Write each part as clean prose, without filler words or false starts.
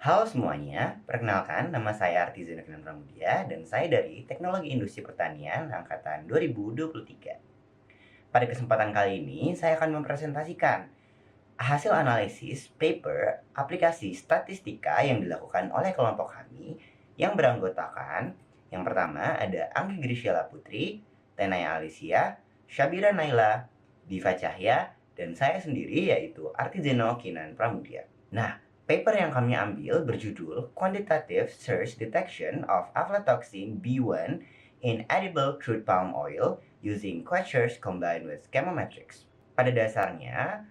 Halo semuanya, perkenalkan nama saya Artizen Pramudia dan saya dari Teknologi Industri Pertanian angkatan 2023. Pada kesempatan kali ini, saya akan mempresentasikan hasil analisis paper aplikasi statistika yang dilakukan oleh kelompok kami yang beranggotakan yang pertama ada Anggi Grisela Putri, Tenaya Alicia, Syabira Naila, Diva Cahya, dan saya sendiri yaitu Artizeno Kinan Pramudia. Nah, paper yang kami ambil berjudul Quantitative Search Detection of Aflatoxin B1 in Edible Crude Palm Oil Using Quechers Combined with Chemometrics. Pada dasarnya,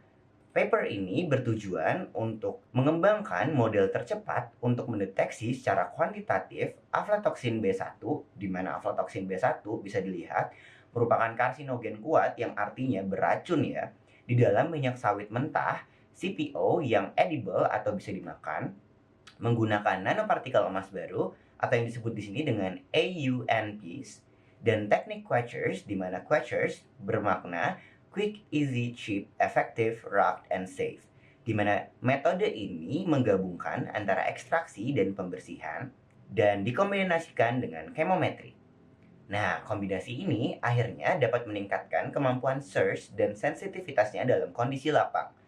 paper ini bertujuan untuk mengembangkan model tercepat untuk mendeteksi secara kuantitatif aflatoksin B1, di mana aflatoksin B1 bisa dilihat merupakan karsinogen kuat yang artinya beracun ya, di dalam minyak sawit mentah CPO yang edible atau bisa dimakan menggunakan nanopartikel emas baru atau yang disebut di sini dengan AUNPs dan teknik Quechers di mana Quechers bermakna quick, easy, cheap, effective, rugged, and safe. Di mana metode ini menggabungkan antara ekstraksi dan pembersihan dan dikombinasikan dengan chemometry. Nah, kombinasi ini akhirnya dapat meningkatkan kemampuan search dan sensitivitasnya dalam kondisi lapang.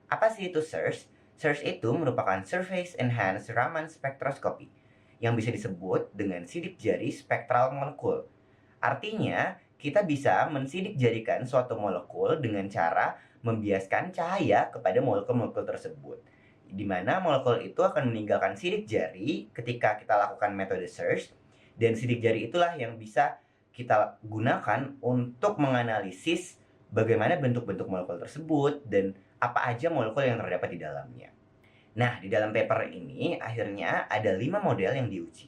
Apa sih itu search? Search itu merupakan Surface Enhanced Raman Spectroscopy yang bisa disebut dengan sidik jari spektral molekul. Artinya, kita bisa mensidik jarikan suatu molekul dengan cara membiaskan cahaya kepada molekul-molekul tersebut. Di mana molekul itu akan meninggalkan sidik jari ketika kita lakukan metode search, dan sidik jari itulah yang bisa kita gunakan untuk menganalisis bagaimana bentuk-bentuk molekul tersebut dan apa aja molekul yang terdapat di dalamnya. Nah, di dalam paper ini akhirnya ada 5 model yang diuji.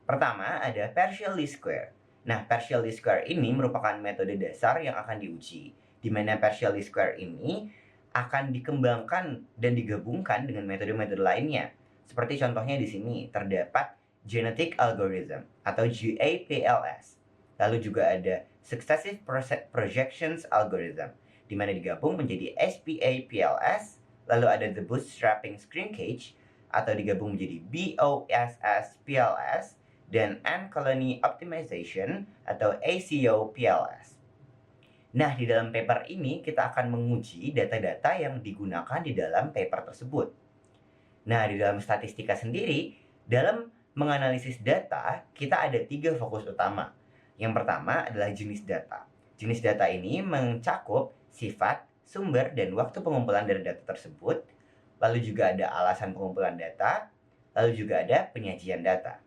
Pertama, ada partial least square. Nah, partial least square ini merupakan metode dasar yang akan diuji, di mana partial least square ini akan dikembangkan dan digabungkan dengan metode-metode lainnya. Seperti contohnya di sini terdapat genetic algorithm atau GAPLS. Lalu juga ada successive projections algorithm, di mana digabung menjadi SPAPLS, lalu ada the bootstrapping shrinkage atau digabung menjadi BOSS-PLS, dan Ant Colony Optimization atau ACO-PLS. Nah, di dalam paper ini kita akan menguji data-data yang digunakan di dalam paper tersebut. Nah, di dalam statistika sendiri, dalam menganalisis data, kita ada 3 fokus utama. Yang pertama adalah jenis data. Jenis data ini mencakup sifat, sumber, dan waktu pengumpulan dari data tersebut. Lalu juga ada alasan pengumpulan data, lalu juga ada penyajian data.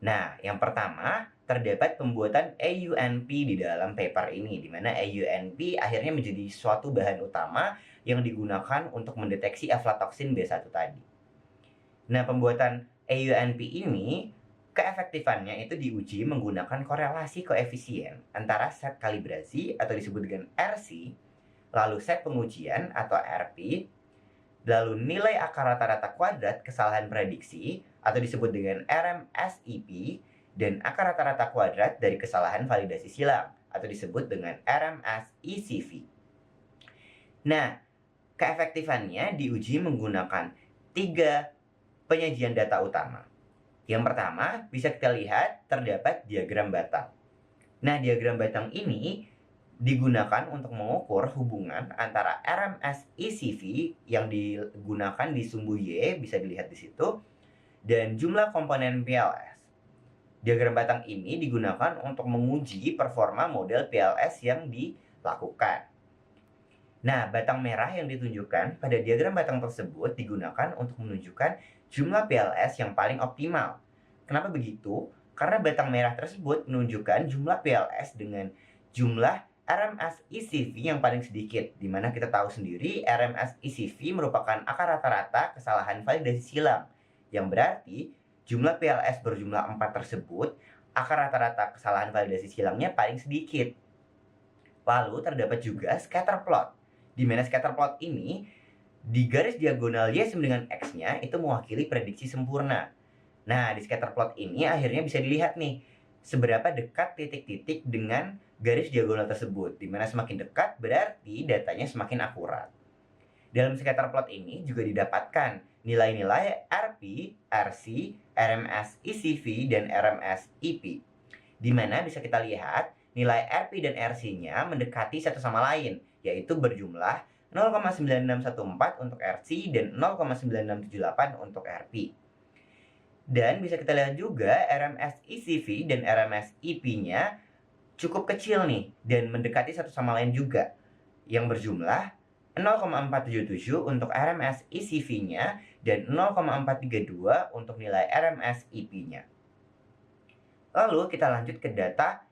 Nah, yang pertama terdapat pembuatan AUNP di dalam paper ini, di mana AUNP akhirnya menjadi suatu bahan utama yang digunakan untuk mendeteksi aflatoksin B1 tadi. Nah, pembuatan AUNP ini keefektifannya itu diuji menggunakan korelasi koefisien antara set kalibrasi atau disebut dengan RC, lalu set pengujian atau RP, lalu nilai akar rata-rata kuadrat kesalahan prediksi atau disebut dengan RMSEP, dan akar rata-rata kuadrat dari kesalahan validasi silang atau disebut dengan RMSECV. Nah, keefektifannya diuji menggunakan 3 penyajian data utama. Yang pertama, bisa kita lihat terdapat diagram batang. Nah, diagram batang ini digunakan untuk mengukur hubungan antara RMSECV yang digunakan di sumbu Y, bisa dilihat di situ, dan jumlah komponen PLS. Diagram batang ini digunakan untuk menguji performa model PLS yang dilakukan. Nah, batang merah yang ditunjukkan pada diagram batang tersebut digunakan untuk menunjukkan jumlah PLS yang paling optimal. Kenapa begitu? Karena batang merah tersebut menunjukkan jumlah PLS dengan jumlah RMSECV yang paling sedikit, di mana kita tahu sendiri RMSECV merupakan akar rata-rata kesalahan validasi silang, yang berarti jumlah PLS berjumlah 4 tersebut, akar rata-rata kesalahan validasi silangnya paling sedikit. Lalu terdapat juga scatter plot, di mana scatter plot ini di garis diagonal Y sama dengan X-nya itu mewakili prediksi sempurna. Nah, di scatter plot ini akhirnya bisa dilihat nih, seberapa dekat titik-titik dengan garis diagonal tersebut. Di mana semakin dekat berarti datanya semakin akurat. Dalam scatter plot ini juga didapatkan nilai-nilai RP, RC, RMS ECV, dan RMS EP. Di mana bisa kita lihat nilai RP dan RC-nya mendekati satu sama lain, yaitu berjumlah 0,9614 untuk RC dan 0,9678 untuk RP. Dan bisa kita lihat juga RMS ECV dan RMS EP-nya cukup kecil nih dan mendekati satu sama lain juga, yang berjumlah 0,477 untuk RMS ECV-nya dan 0,432 untuk nilai RMS EP-nya. Lalu kita lanjut ke data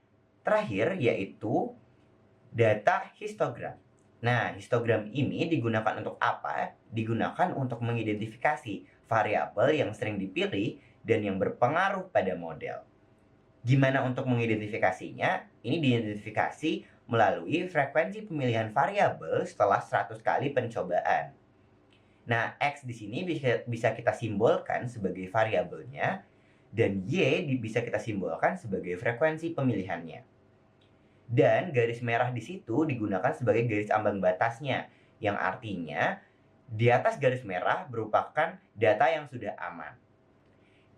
terakhir, yaitu data histogram. Nah, histogram ini digunakan untuk apa? Digunakan untuk mengidentifikasi variabel yang sering dipilih dan yang berpengaruh pada model. Gimana untuk mengidentifikasinya? Ini diidentifikasi melalui frekuensi pemilihan variabel setelah 100 kali pencobaan. Nah, X di sini bisa kita simbolkan sebagai variabelnya, dan Y bisa kita simbolkan sebagai frekuensi pemilihannya. Dan garis merah di situ digunakan sebagai garis ambang batasnya, yang artinya di atas garis merah merupakan data yang sudah aman.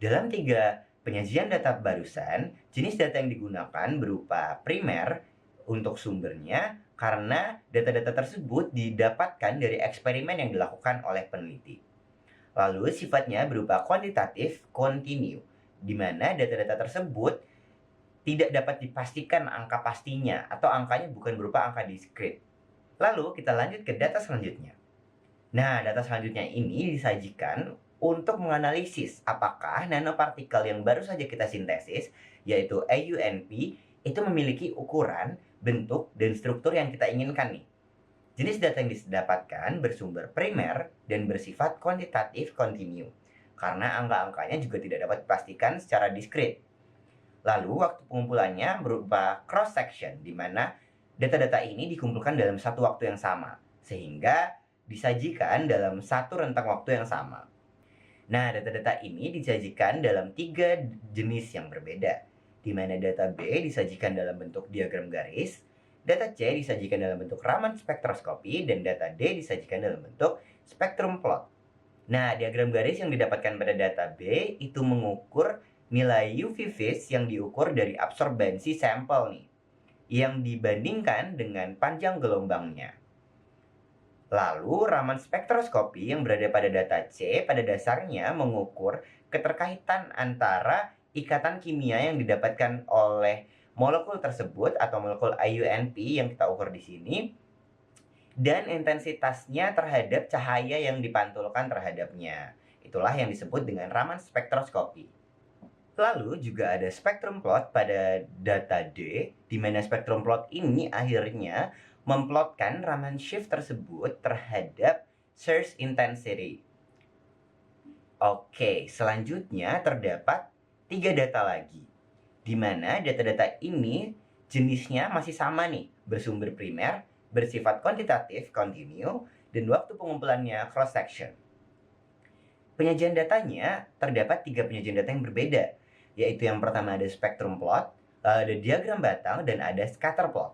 Dalam 3 penyajian data barusan, jenis data yang digunakan berupa primer untuk sumbernya karena data-data tersebut didapatkan dari eksperimen yang dilakukan oleh peneliti. Lalu sifatnya berupa kuantitatif kontinu, di mana data-data tersebut tidak dapat dipastikan angka pastinya atau angkanya bukan berupa angka diskrit. Lalu kita lanjut ke data selanjutnya. Nah, data selanjutnya ini disajikan untuk menganalisis apakah nanopartikel yang baru saja kita sintesis, yaitu AUNP, itu memiliki ukuran, bentuk, dan struktur yang kita inginkan nih. Jenis data yang didapatkan bersumber primer dan bersifat kuantitatif kontinu, karena angka-angkanya juga tidak dapat dipastikan secara diskrit. Lalu, waktu pengumpulannya berupa cross-section, di mana data-data ini dikumpulkan dalam satu waktu yang sama, sehingga disajikan dalam satu rentang waktu yang sama. Nah, data-data ini disajikan dalam 3 jenis yang berbeda, di mana data B disajikan dalam bentuk diagram garis, data C disajikan dalam bentuk Raman spektroskopi, dan data D disajikan dalam bentuk spektrum plot. Nah, diagram garis yang didapatkan pada data B itu mengukur nilai UV phase yang diukur dari absorbensi sampel nih, yang dibandingkan dengan panjang gelombangnya. Lalu, Raman spektroskopi yang berada pada data C pada dasarnya mengukur keterkaitan antara ikatan kimia yang didapatkan oleh molekul tersebut atau molekul IUNP yang kita ukur di sini, dan intensitasnya terhadap cahaya yang dipantulkan terhadapnya. Itulah yang disebut dengan Raman spektroskopi. Lalu juga ada spektrum plot pada data D, di mana spektrum plot ini akhirnya memplotkan Raman shift tersebut terhadap surge intensity. Oke, selanjutnya terdapat 3 data lagi, di mana data-data ini jenisnya masih sama nih, bersumber primer, bersifat kuantitatif kontinu, dan waktu pengumpulannya cross-section. Penyajian datanya terdapat 3 penyajian data yang berbeda, yaitu yang pertama ada spektrum plot, ada diagram batang, dan ada scatter plot.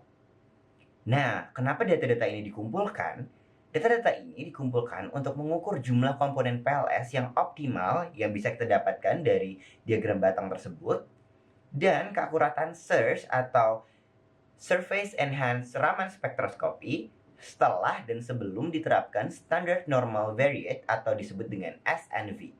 Nah, kenapa data-data ini dikumpulkan? Data-data ini dikumpulkan untuk mengukur jumlah komponen PLS yang optimal yang bisa kita dapatkan dari diagram batang tersebut, dan keakuratan surge atau Surface Enhanced Raman Spectroscopy setelah dan sebelum diterapkan Standard Normal Variate atau disebut dengan SNV.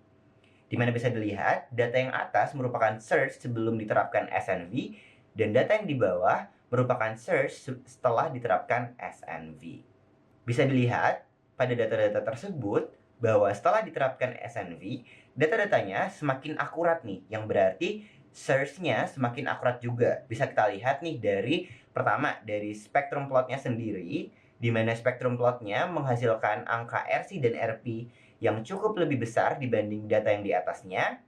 Di mana bisa dilihat, data yang atas merupakan surge sebelum diterapkan SNV, dan data yang di bawah merupakan surge setelah diterapkan SNV. Bisa dilihat pada data-data tersebut bahwa setelah diterapkan SNV, data-datanya semakin akurat nih, yang berarti surge-nya semakin akurat juga. Bisa kita lihat nih dari spektrum plotnya sendiri, di mana spektrum plotnya menghasilkan angka RC dan RP yang cukup lebih besar dibanding data yang di atasnya,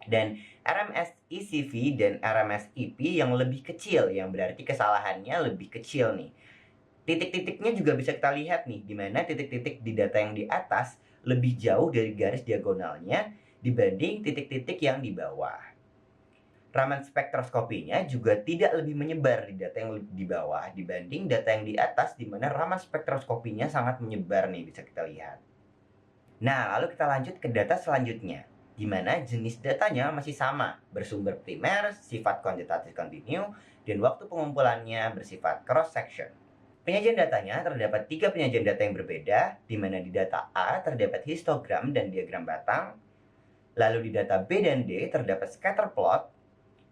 dan RMS ECV dan RMS EP yang lebih kecil, yang berarti kesalahannya lebih kecil nih. Titik-titiknya juga bisa kita lihat nih, di mana titik-titik di data yang di atas lebih jauh dari garis diagonalnya dibanding titik-titik yang di bawah. Raman spektroskopinya juga tidak lebih menyebar di data yang di bawah dibanding data yang di atas, di mana Raman spektroskopinya sangat menyebar nih, bisa kita lihat. Nah, lalu kita lanjut ke data selanjutnya, di mana jenis datanya masih sama, bersumber primer, sifat kuantitatif kontinu, dan waktu pengumpulannya bersifat cross-section. Penyajian datanya terdapat 3 penyajian data yang berbeda, di mana di data A terdapat histogram dan diagram batang, lalu di data B dan D terdapat scatter plot,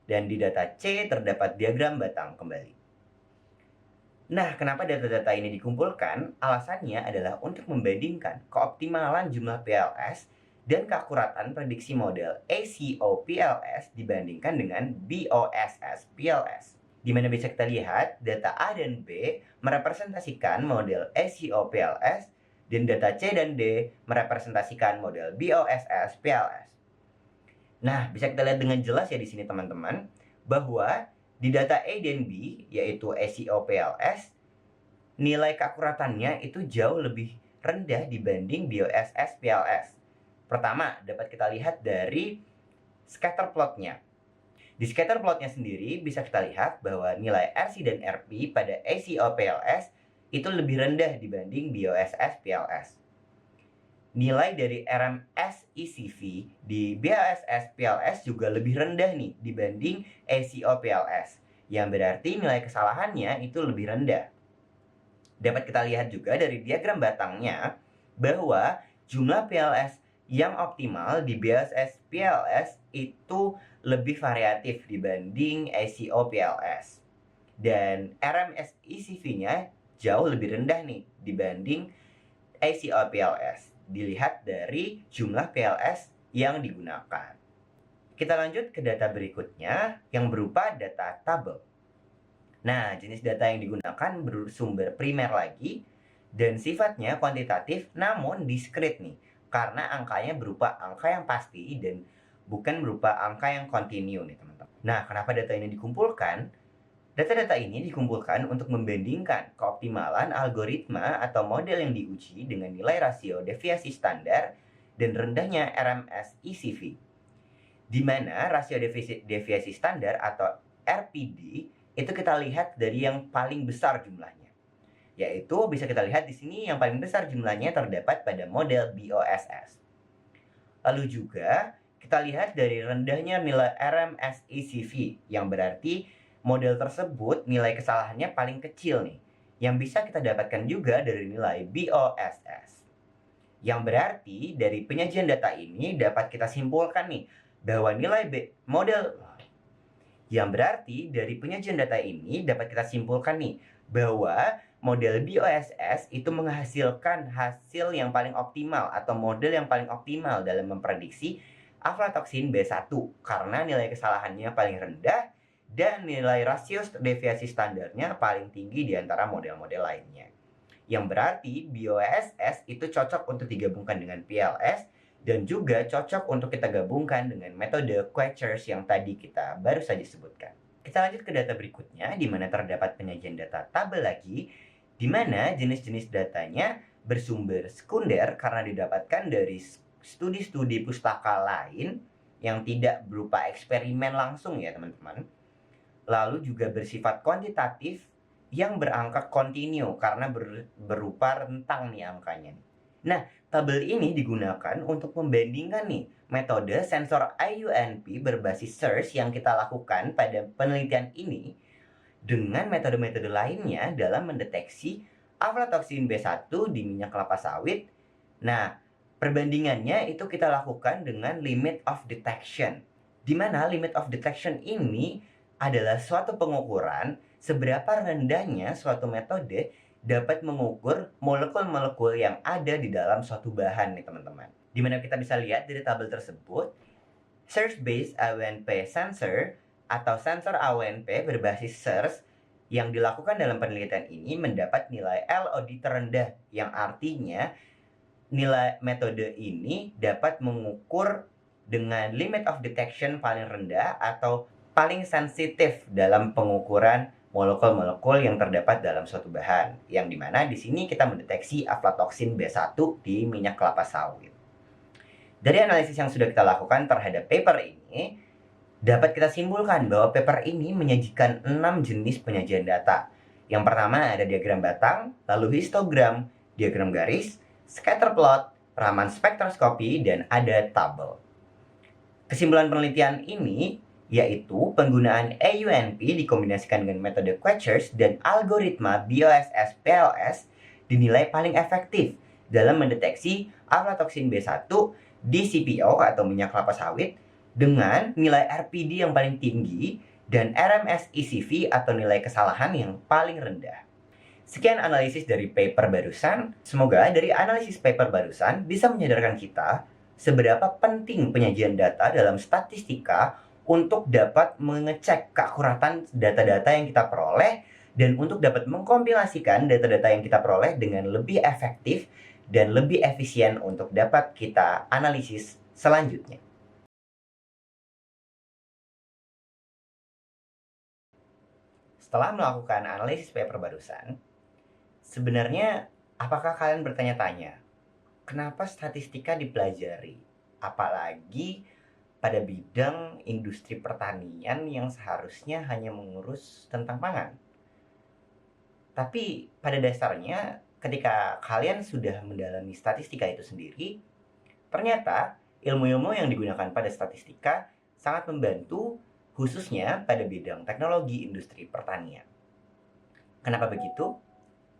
dan di data C terdapat diagram batang kembali. Nah, kenapa data-data ini dikumpulkan? Alasannya adalah untuk membandingkan keoptimalan jumlah PLS dan keakuratan prediksi model ACO PLS dibandingkan dengan BOSS PLS. Di mana bisa kita lihat data A dan B merepresentasikan model ACO PLS dan data C dan D merepresentasikan model BOSS PLS. Nah, bisa kita lihat dengan jelas ya di sini teman-teman, bahwa di data A dan B, yaitu ACO PLS, nilai keakuratannya itu jauh lebih rendah dibanding BOSS PLS. Pertama, dapat kita lihat dari scatter plotnya. Di scatter plotnya sendiri bisa kita lihat bahwa nilai RC dan RP pada ACO PLS itu lebih rendah dibanding BOSS PLS. Nilai dari RMS ECV di BOSS PLS juga lebih rendah nih dibanding ACO PLS, yang berarti nilai kesalahannya itu lebih rendah. Dapat kita lihat juga dari diagram batangnya bahwa jumlah PLS yang optimal di BOSS PLS itu lebih variatif dibanding ACO PLS. Dan RMS ECV-nya jauh lebih rendah nih dibanding ACO PLS. Dilihat dari jumlah PLS yang digunakan. Kita lanjut ke data berikutnya yang berupa data tabel. Nah, jenis data yang digunakan bersumber primer lagi dan sifatnya kuantitatif namun diskrit nih, karena angkanya berupa angka yang pasti dan bukan berupa angka yang kontinu nih teman-teman. Nah, kenapa data ini dikumpulkan? Data-data ini dikumpulkan untuk membandingkan keoptimalan algoritma atau model yang diuji dengan nilai rasio deviasi standar dan rendahnya RMS ECV, di mana rasio deviasi standar atau RPD itu kita lihat dari yang paling besar jumlahnya. Yaitu bisa kita lihat di sini yang paling besar jumlahnya terdapat pada model BOSS. Lalu juga kita lihat dari rendahnya nilai RMS ECV, yang berarti model tersebut nilai kesalahannya paling kecil nih, yang bisa kita dapatkan juga dari nilai BOSS. Yang berarti dari penyajian data ini dapat kita simpulkan nih bahwa nilai model yang berarti dari penyajian data ini dapat kita simpulkan nih bahwa model BOSS itu menghasilkan hasil yang paling optimal atau model yang paling optimal dalam memprediksi aflatoksin B1 karena nilai kesalahannya paling rendah dan nilai rasio deviasi standarnya paling tinggi di antara model-model lainnya. Yang berarti BOSS itu cocok untuk digabungkan dengan PLS dan juga cocok untuk kita gabungkan dengan metode Quechers yang tadi kita baru saja sebutkan. Kita lanjut ke data berikutnya, di mana terdapat penyajian data tabel lagi, di mana jenis-jenis datanya bersumber sekunder karena didapatkan dari studi-studi pustaka lain yang tidak berupa eksperimen langsung ya teman-teman. Lalu juga bersifat kuantitatif yang berangka kontinu karena berupa rentang nih angkanya. Nah, tabel ini digunakan untuk membandingkan nih metode sensor IUNP berbasis search yang kita lakukan pada penelitian ini dengan metode-metode lainnya dalam mendeteksi aflatoksin B1 di minyak kelapa sawit. Nah, perbandingannya itu kita lakukan dengan limit of detection, di mana limit of detection ini adalah suatu pengukuran seberapa rendahnya suatu metode dapat mengukur molekul-molekul yang ada di dalam suatu bahan nih teman-teman. Di mana kita bisa lihat dari tabel tersebut, search-based AONP sensor atau sensor AONP berbasis search yang dilakukan dalam penelitian ini mendapat nilai LOD terendah, yang artinya nilai metode ini dapat mengukur dengan limit of detection paling rendah atau paling sensitif dalam pengukuran molekul-molekul yang terdapat dalam suatu bahan, yang dimana di sini kita mendeteksi aflatoksin B1 di minyak kelapa sawit. Dari analisis yang sudah kita lakukan terhadap paper ini, dapat kita simpulkan bahwa paper ini menyajikan 6 jenis penyajian data. Yang pertama ada diagram batang, lalu histogram, diagram garis, scatter plot, Raman spektroskopi, dan ada tabel. Kesimpulan penelitian ini yaitu penggunaan AUNP dikombinasikan dengan metode Quechers dan algoritma BOSS-PLS dinilai paling efektif dalam mendeteksi aflatoksin B1 di CPO atau minyak kelapa sawit dengan nilai RPD yang paling tinggi dan RMS-ECV atau nilai kesalahan yang paling rendah. Sekian analisis dari paper barusan. Semoga dari analisis paper barusan bisa menyadarkan kita seberapa penting penyajian data dalam statistika untuk dapat mengecek keakuratan data-data yang kita peroleh dan untuk dapat mengkompilasikan data-data yang kita peroleh dengan lebih efektif dan lebih efisien untuk dapat kita analisis selanjutnya. Setelah melakukan analisis paper barusan, sebenarnya apakah kalian bertanya-tanya, kenapa statistika dipelajari? Apalagi pada bidang industri pertanian yang seharusnya hanya mengurus tentang pangan. Tapi pada dasarnya ketika kalian sudah mendalami statistika itu sendiri, ternyata ilmu-ilmu yang digunakan pada statistika sangat membantu khususnya pada bidang teknologi industri pertanian. Kenapa begitu?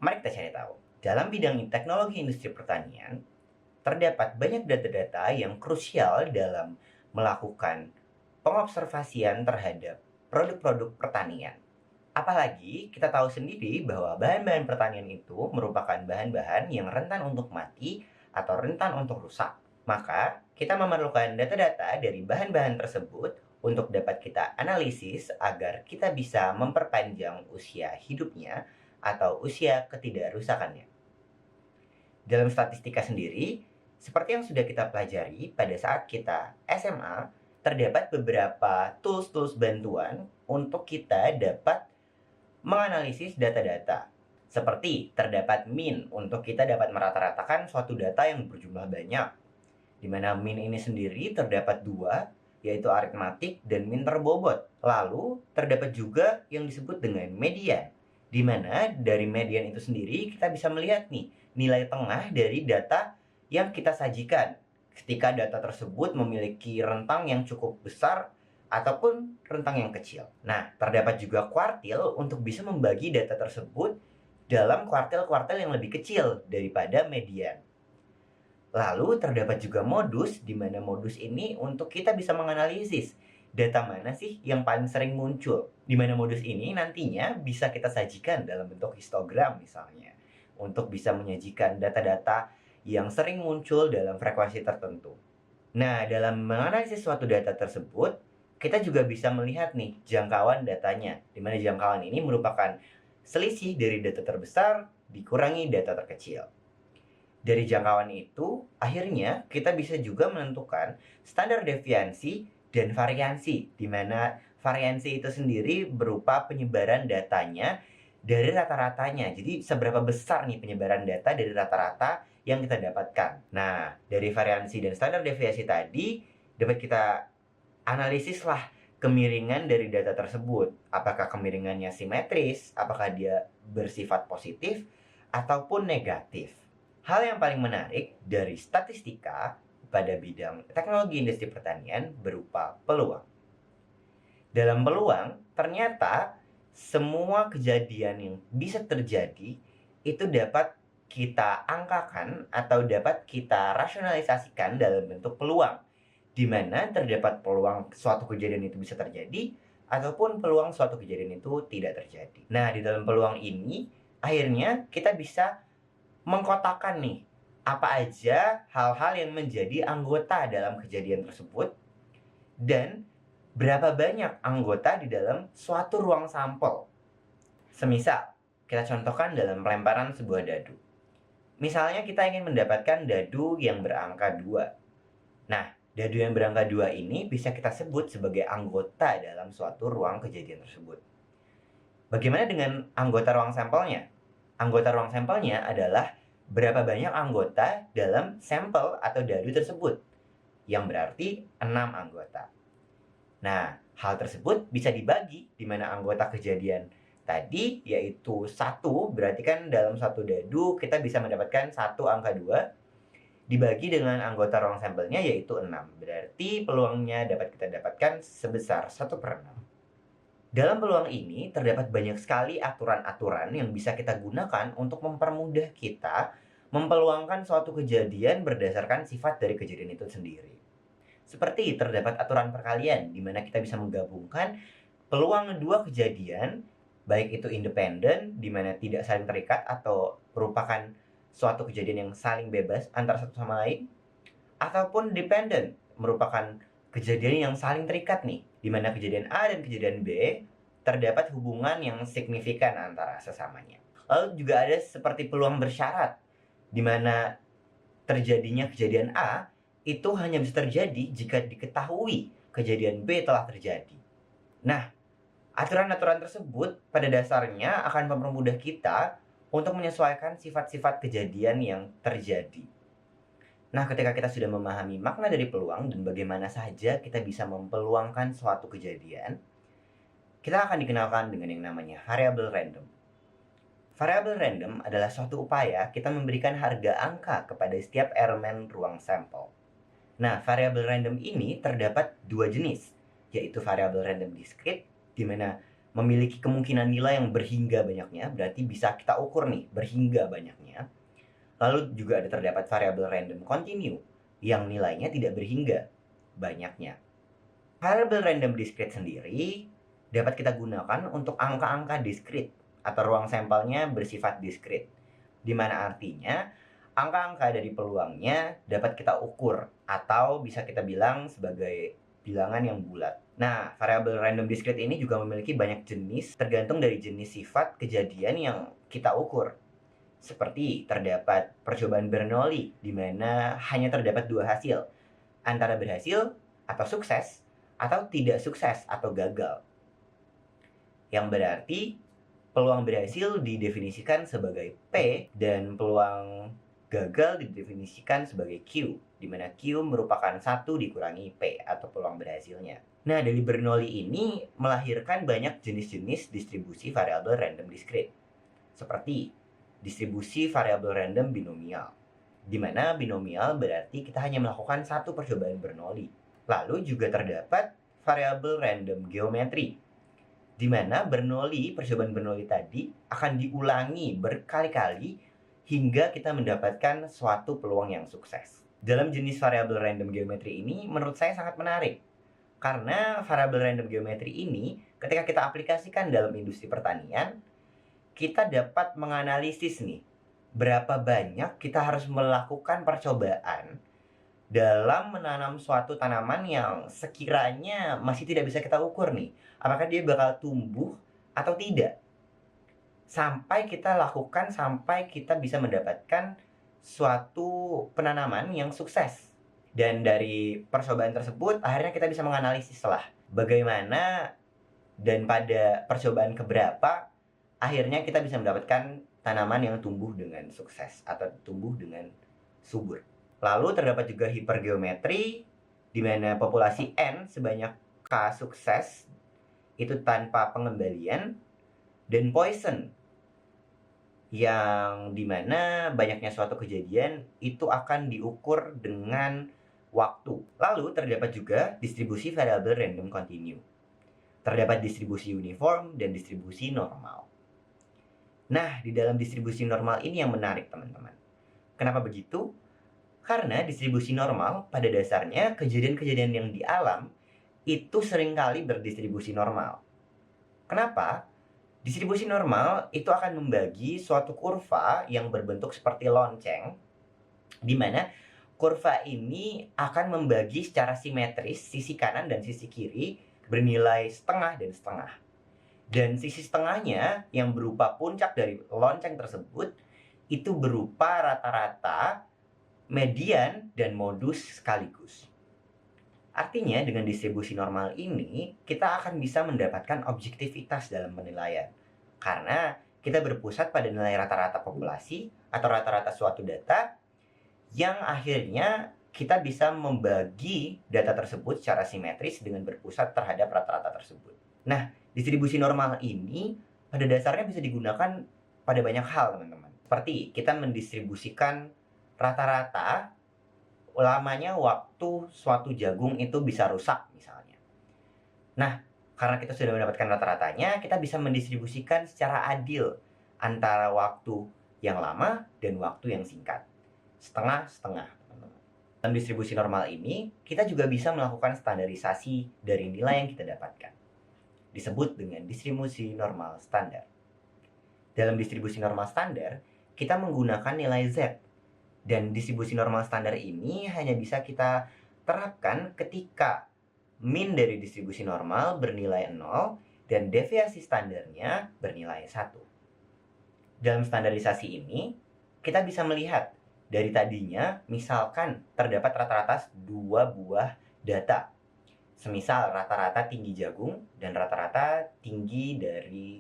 Mari kita cari tahu. Dalam bidang teknologi industri pertanian, terdapat banyak data-data yang krusial dalam melakukan pengobservasian terhadap produk-produk pertanian. Apalagi kita tahu sendiri bahwa bahan-bahan pertanian itu merupakan bahan-bahan yang rentan untuk mati atau rentan untuk rusak. Maka kita memerlukan data-data dari bahan-bahan tersebut untuk dapat kita analisis agar kita bisa memperpanjang usia hidupnya atau usia ketidakrusakannya. Dalam statistika sendiri, seperti yang sudah kita pelajari pada saat kita SMA, terdapat beberapa tools-tools bantuan untuk kita dapat menganalisis data-data. Seperti terdapat min untuk kita dapat merata-ratakan suatu data yang berjumlah banyak. Di mana min ini sendiri terdapat dua, yaitu aritmatik dan min terbobot. Lalu terdapat juga yang disebut dengan median. Di mana dari median itu sendiri kita bisa melihat nih nilai tengah dari data yang kita sajikan ketika data tersebut memiliki rentang yang cukup besar ataupun rentang yang kecil. Nah, terdapat juga kuartil untuk bisa membagi data tersebut dalam kuartil-kuartil yang lebih kecil daripada median. Lalu terdapat juga modus, di mana modus ini untuk kita bisa menganalisis data mana sih yang paling sering muncul. Di mana modus ini nantinya bisa kita sajikan dalam bentuk histogram misalnya, untuk bisa menyajikan data-data yang sering muncul dalam frekuensi tertentu. Nah, dalam menganalisis suatu data tersebut, kita juga bisa melihat nih jangkauan datanya, di mana jangkauan ini merupakan selisih dari data terbesar dikurangi data terkecil. Dari jangkauan itu, akhirnya kita bisa juga menentukan standar deviansi dan variansi, di mana variansi itu sendiri berupa penyebaran datanya dari rata-ratanya. Jadi seberapa besar nih penyebaran data dari rata-rata yang kita dapatkan. Nah, dari variansi dan standar deviasi tadi dapat kita analisislah kemiringan dari data tersebut. Apakah kemiringannya simetris, apakah dia bersifat positif ataupun negatif. Hal yang paling menarik dari statistika pada bidang teknologi industri pertanian berupa peluang. Dalam peluang, ternyata semua kejadian yang bisa terjadi itu dapat kita angkakan atau dapat kita rasionalisasikan dalam bentuk peluang, di mana terdapat peluang suatu kejadian itu bisa terjadi ataupun peluang suatu kejadian itu tidak terjadi. Nah, di dalam peluang ini akhirnya kita bisa mengkotakkan nih apa aja hal-hal yang menjadi anggota dalam kejadian tersebut dan berapa banyak anggota di dalam suatu ruang sampel. Semisal, kita contohkan dalam pelemparan sebuah dadu. Misalnya kita ingin mendapatkan dadu yang berangka 2. Nah, dadu yang berangka 2 ini bisa kita sebut sebagai anggota dalam suatu ruang kejadian tersebut. Bagaimana dengan anggota ruang sampelnya? Anggota ruang sampelnya adalah berapa banyak anggota dalam sampel atau dadu tersebut, yang berarti 6 anggota. Nah, hal tersebut bisa dibagi, di mana anggota kejadian tadi yaitu 1, berarti kan dalam satu dadu kita bisa mendapatkan 1 angka 2, dibagi dengan anggota ruang sampelnya yaitu 6. Berarti peluangnya dapat kita dapatkan sebesar 1/6. Dalam peluang ini terdapat banyak sekali aturan-aturan yang bisa kita gunakan untuk mempermudah kita mempeluangkan suatu kejadian berdasarkan sifat dari kejadian itu sendiri. Seperti terdapat aturan perkalian di mana kita bisa menggabungkan peluang dua kejadian, baik itu independen di mana tidak saling terikat atau merupakan suatu kejadian yang saling bebas antara satu sama lain, ataupun dependent merupakan kejadian yang saling terikat nih, di mana kejadian A dan kejadian B terdapat hubungan yang signifikan antara sesamanya. Lalu juga ada seperti peluang bersyarat, di mana terjadinya kejadian A itu hanya bisa terjadi jika diketahui kejadian B telah terjadi. Nah, aturan-aturan tersebut pada dasarnya akan mempermudah kita untuk menyesuaikan sifat-sifat kejadian yang terjadi. Nah, ketika kita sudah memahami makna dari peluang dan bagaimana saja kita bisa mempeluangkan suatu kejadian, kita akan dikenalkan dengan yang namanya variabel random. Variabel random adalah suatu upaya kita memberikan harga angka kepada setiap elemen ruang sampel. Nah, variabel random ini terdapat dua jenis, yaitu variabel random discrete, di mana memiliki kemungkinan nilai yang berhingga banyaknya, berarti bisa kita ukur nih, berhingga banyaknya. Lalu juga ada terdapat variabel random continue, yang nilainya tidak berhingga banyaknya. Variabel random discrete sendiri dapat kita gunakan untuk angka-angka discrete, atau ruang sampelnya bersifat discrete, di mana artinya angka-angka dari peluangnya dapat kita ukur, atau bisa kita bilang sebagai bilangan yang bulat. Nah, variabel random discrete ini juga memiliki banyak jenis tergantung dari jenis sifat kejadian yang kita ukur. Seperti terdapat percobaan Bernoulli, di mana hanya terdapat dua hasil, antara berhasil atau sukses, atau tidak sukses atau gagal. Yang berarti peluang berhasil didefinisikan sebagai P dan peluang gagal didefinisikan sebagai Q, di mana Q merupakan 1 dikurangi P atau peluang berhasilnya. Nah, dari Bernoulli ini melahirkan banyak jenis-jenis distribusi variabel random discrete, seperti distribusi variabel random binomial, di mana binomial berarti kita hanya melakukan satu percobaan Bernoulli. Lalu juga terdapat variabel random geometri, di mana percobaan Bernoulli tadi akan diulangi berkali-kali hingga kita mendapatkan suatu peluang yang sukses. Dalam jenis variabel random geometri ini menurut saya sangat menarik, karena variabel random geometri ini ketika kita aplikasikan dalam industri pertanian, kita dapat menganalisis nih, berapa banyak kita harus melakukan percobaan dalam menanam suatu tanaman yang sekiranya masih tidak bisa kita ukur nih, apakah dia bakal tumbuh atau tidak. Sampai kita bisa mendapatkan suatu penanaman yang sukses. Dan dari percobaan tersebut, akhirnya kita bisa menganalisis lah bagaimana dan pada percobaan keberapa, akhirnya kita bisa mendapatkan tanaman yang tumbuh dengan sukses atau tumbuh dengan subur. Lalu terdapat juga hipergeometri, di mana populasi N sebanyak K sukses itu tanpa pengembalian, dan Poisson, yang dimana banyaknya suatu kejadian itu akan diukur dengan waktu. Lalu terdapat juga distribusi variabel random continue. Terdapat distribusi uniform dan distribusi normal. Nah, di dalam distribusi normal ini yang menarik, teman-teman. Kenapa begitu? Karena distribusi normal pada dasarnya kejadian-kejadian yang di alam itu seringkali berdistribusi normal. Kenapa? Distribusi normal itu akan membagi suatu kurva yang berbentuk seperti lonceng, di mana kurva ini akan membagi secara simetris sisi kanan dan sisi kiri bernilai setengah dan setengah. Dan sisi setengahnya yang berupa puncak dari lonceng tersebut itu berupa rata-rata, median, dan modus sekaligus. Artinya dengan distribusi normal ini, kita akan bisa mendapatkan objektivitas dalam penilaian. Karena kita berpusat pada nilai rata-rata populasi atau rata-rata suatu data, yang akhirnya kita bisa membagi data tersebut secara simetris dengan berpusat terhadap rata-rata tersebut. Nah, distribusi normal ini pada dasarnya bisa digunakan pada banyak hal, teman-teman. Seperti kita mendistribusikan rata-rata lamanya waktu suatu jagung itu bisa rusak misalnya. Nah, karena kita sudah mendapatkan rata-ratanya, kita bisa mendistribusikan secara adil antara waktu yang lama dan waktu yang singkat. Setengah-setengah, teman-teman. Dalam distribusi normal ini, kita juga bisa melakukan standarisasi dari nilai yang kita dapatkan. Disebut dengan distribusi normal standar. Dalam distribusi normal standar, kita menggunakan nilai Z. Dan distribusi normal standar ini hanya bisa kita terapkan ketika min dari distribusi normal bernilai 0 dan deviasi standarnya bernilai 1. Dalam standarisasi ini, kita bisa melihat dari tadinya misalkan terdapat rata-rata 2 buah data. Semisal rata-rata tinggi jagung dan rata-rata tinggi dari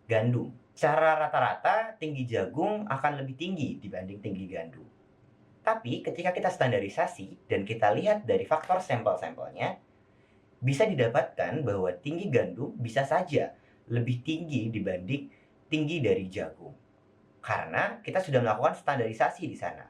gandum. Secara rata-rata tinggi jagung akan lebih tinggi dibanding tinggi gandum. Tapi ketika kita standarisasi dan kita lihat dari faktor sampel-sampelnya, bisa didapatkan bahwa tinggi gandum bisa saja lebih tinggi dibanding tinggi dari jagung. Karena kita sudah melakukan standarisasi di sana,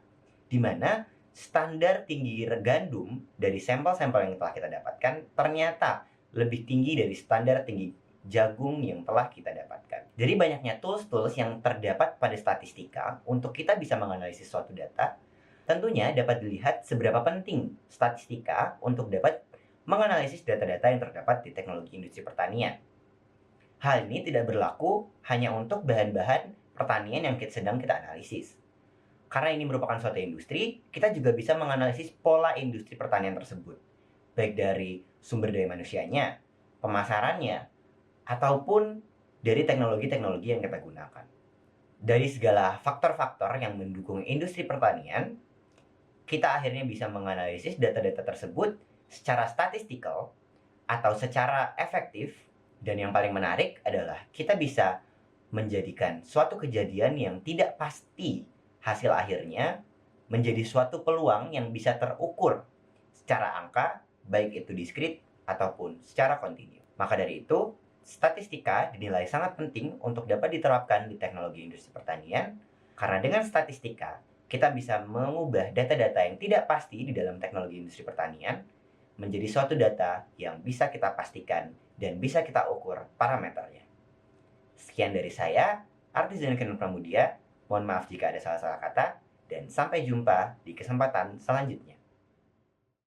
di mana standar tinggi gandum dari sampel-sampel yang telah kita dapatkan ternyata lebih tinggi dari standar tinggi jagung yang telah kita dapatkan. Jadi banyaknya tools-tools yang terdapat pada statistika untuk kita bisa menganalisis suatu data, tentunya dapat dilihat seberapa penting statistika untuk dapat menganalisis data-data yang terdapat di teknologi industri pertanian. Hal ini tidak berlaku hanya untuk bahan-bahan pertanian yang sedang kita analisis. Karena ini merupakan suatu industri, kita juga bisa menganalisis pola industri pertanian tersebut, baik dari sumber daya manusianya, pemasarannya, ataupun dari teknologi-teknologi yang kita gunakan. Dari segala faktor-faktor yang mendukung industri pertanian, kita akhirnya bisa menganalisis data-data tersebut secara statistikal atau secara efektif, dan yang paling menarik adalah kita bisa menjadikan suatu kejadian yang tidak pasti hasil akhirnya menjadi suatu peluang yang bisa terukur secara angka, baik itu diskrit ataupun secara kontinu. Maka dari itu, statistika dinilai sangat penting untuk dapat diterapkan di teknologi industri pertanian, karena dengan statistika, kita bisa mengubah data-data yang tidak pasti di dalam teknologi industri pertanian menjadi suatu data yang bisa kita pastikan dan bisa kita ukur parameternya. Sekian dari saya, Artizen Pramudia. Mohon maaf jika ada salah-salah kata, dan sampai jumpa di kesempatan selanjutnya.